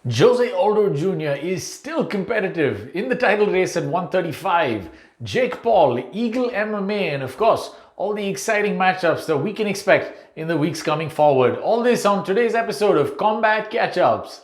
Jose Aldo Jr. is still competitive in the title race at 135. Jake Paul, Eagle MMA, and of course, all the exciting matchups that we can expect in the weeks coming forward. All this on today's episode of Combat Catchups.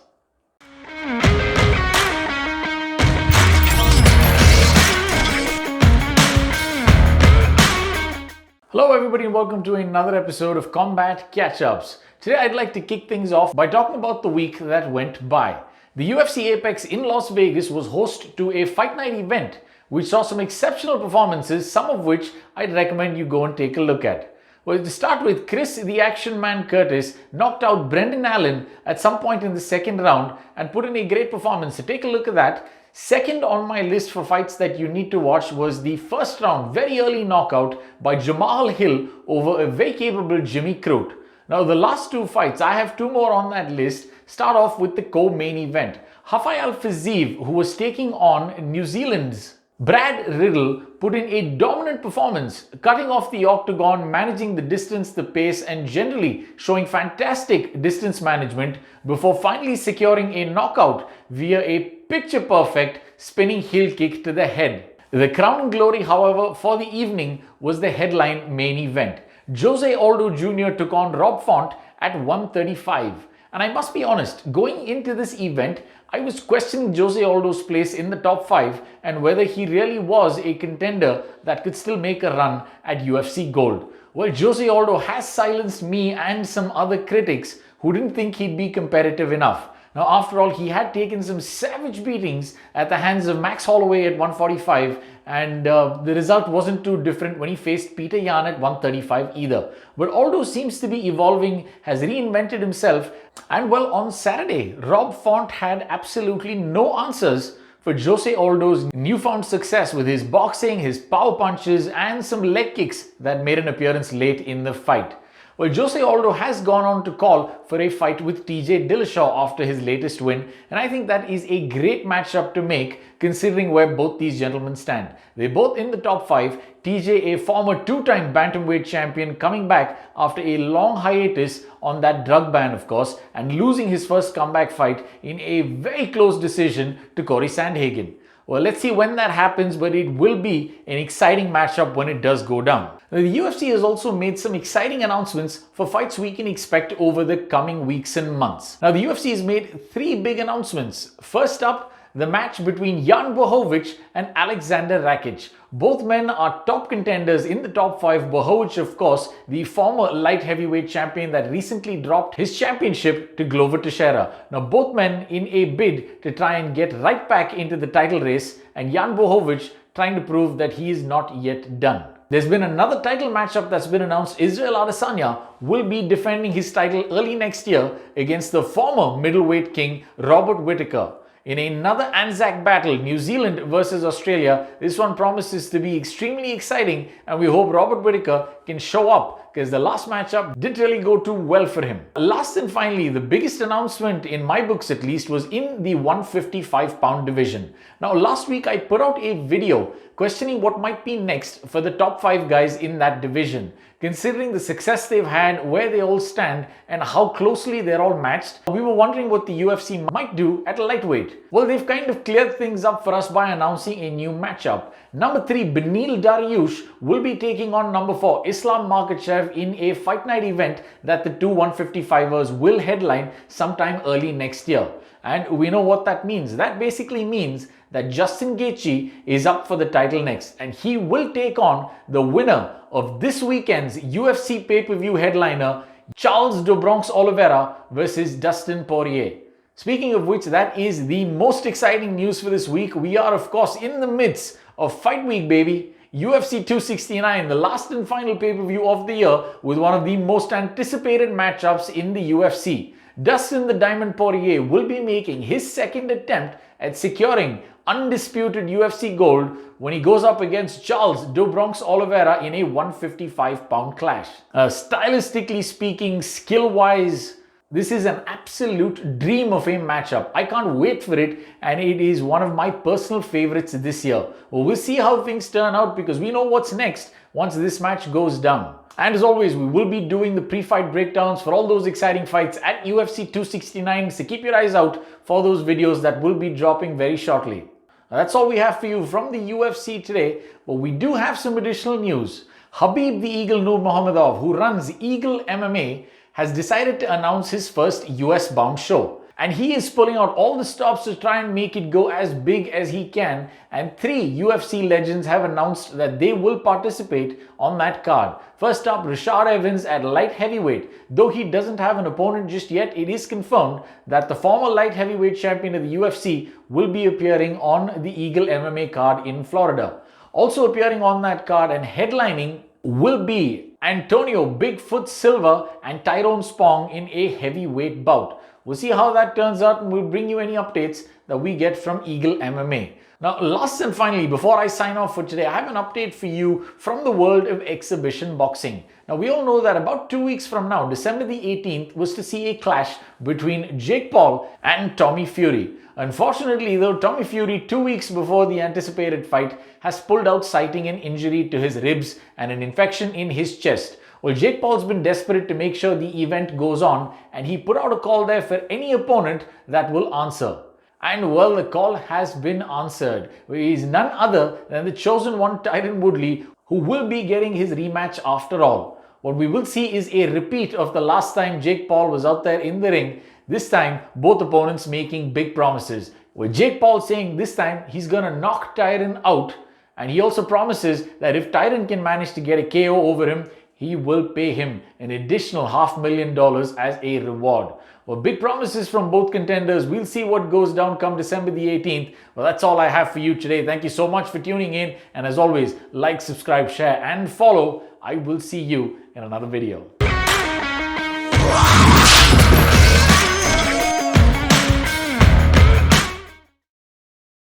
Hello everybody and welcome to another episode of Combat Catchups. Today I'd like to kick things off by talking about the week that went by. The UFC Apex in Las Vegas was host to a fight night event which saw some exceptional performances, some of which I'd recommend you go and take a look at. Well, to start with, Chris the Action Man Curtis knocked out Brendan Allen at some point in the second round and put in a great performance. So take a look at that. Second on my list for fights that you need to watch was the first round, very early knockout by Jamal Hill over a very capable Jimmy Crute. Now the last two fights, I have two more on that list, start off with the co-main event. Rafael Fiziev, who was taking on New Zealand's Brad Riddle, put in a dominant performance, cutting off the octagon, managing the distance, the pace, and generally showing fantastic distance management before finally securing a knockout via a picture-perfect spinning heel kick to the head. The Crown Glory, however, for the evening was the headline main event. Jose Aldo Jr. took on Rob Font at 135. And I must be honest, going into this event, I was questioning Jose Aldo's place in the top 5 and whether he really was a contender that could still make a run at UFC Gold. Well, Jose Aldo has silenced me and some other critics who didn't think he'd be competitive enough. Now, after all, he had taken some savage beatings at the hands of Max Holloway at 145, and the result wasn't too different when he faced Peter Yan at 135 either. But Aldo seems to be evolving, has reinvented himself, and well, on Saturday, Rob Font had absolutely no answers for Jose Aldo's newfound success with his boxing, his power punches, and some leg kicks that made an appearance late in the fight. Well, Jose Aldo has gone on to call for a fight with TJ Dillashaw after his latest win, and I think that is a great matchup to make considering where both these gentlemen stand. They're both in the top 5, TJ a former 2-time bantamweight champion coming back after a long hiatus on that drug ban of course, and losing his first comeback fight in a very close decision to Corey Sandhagen. Well, let's see when that happens, but it will be an exciting matchup when it does go down. Now, the UFC has also made some exciting announcements for fights we can expect over the coming weeks and months. Now, the UFC has made 3 big announcements. First up, the match between Jan Blachowicz and Alexander Rakic. Both men are top contenders in the top 5. Blachowicz, of course, the former light heavyweight champion that recently dropped his championship to Glover Teixeira. Now, both men in a bid to try and get right back into the title race, and Jan Blachowicz trying to prove that he is not yet done. There's been another title matchup that's been announced. Israel Adesanya will be defending his title early next year against the former middleweight king Robert Whittaker. In another Anzac battle, New Zealand versus Australia, this one promises to be extremely exciting, and we hope Robert Whittaker can show up because the last matchup didn't really go too well for him. Last and finally, the biggest announcement in my books at least was in the 155-pound division. Now, last week I put out a video questioning what might be next for the top 5 guys in that division. Considering the success they've had, where they all stand, and how closely they're all matched, we were wondering what the UFC might do at lightweight. Well, they've kind of cleared things up for us by announcing a new matchup. Number 3, Beneil Dariush will be taking on number 4, Islam Makhachev in a fight night event that the two 155ers will headline sometime early next year. And we know what that means. That basically means that Justin Gaethje is up for the title next, and he will take on the winner of this weekend's UFC pay-per-view headliner, Charles do Bronx Oliveira versus Dustin Poirier. Speaking of which, that is the most exciting news for this week. We are, of course, in the midst of Fight Week, baby. UFC 269, the last and final pay-per-view of the year, with one of the most anticipated matchups in the UFC. Dustin the Diamond Poirier will be making his second attempt at securing undisputed UFC gold when he goes up against Charles do Bronx Oliveira in a 155-pound clash. Stylistically speaking, skill-wise, this is an absolute dream of a matchup. I can't wait for it, and it is one of my personal favorites this year. Well, we'll see how things turn out because we know what's next. once this match goes down. And as always, we will be doing the pre-fight breakdowns for all those exciting fights at UFC 269, so keep your eyes out for those videos that will be dropping very shortly. Now, that's all we have for you from the UFC today, but we do have some additional news. Habib the Eagle Nurmagomedov, who runs Eagle MMA, has decided to announce his first US-bound show. And he is pulling out all the stops to try and make it go as big as he can. And 3 UFC legends have announced that they will participate on that card. First up, Rashad Evans at light heavyweight. Though he doesn't have an opponent just yet, it is confirmed that the former light heavyweight champion of the UFC will be appearing on the Eagle MMA card in Florida. Also appearing on that card and headlining will be Antonio Bigfoot Silva and Tyrone Spong in a heavyweight bout. We'll see how that turns out and we'll bring you any updates that we get from Eagle MMA. Now, last and finally, before I sign off for today, I have an update for you from the world of exhibition boxing. Now, we all know that about 2 weeks from now, December the 18th, was to see a clash between Jake Paul and Tommy Fury. Unfortunately, though, Tommy Fury, 2 weeks before the anticipated fight, has pulled out citing an injury to his ribs and an infection in his chest. Well, Jake Paul's been desperate to make sure the event goes on, and he put out a call there for any opponent that will answer. And well, the call has been answered. He is none other than the chosen one, Tyron Woodley, who will be getting his rematch after all. What we will see is a repeat of the last time Jake Paul was out there in the ring, this time both opponents making big promises. With Jake Paul saying this time he's gonna knock Tyron out, and he also promises that if Tyron can manage to get a KO over him, he will pay him an additional $500,000 as a reward. Well, big promises from both contenders. We'll see what goes down come December the 18th. Well, that's all I have for you today. Thank you so much for tuning in. And as always, like, subscribe, share, and follow. I will see you in another video.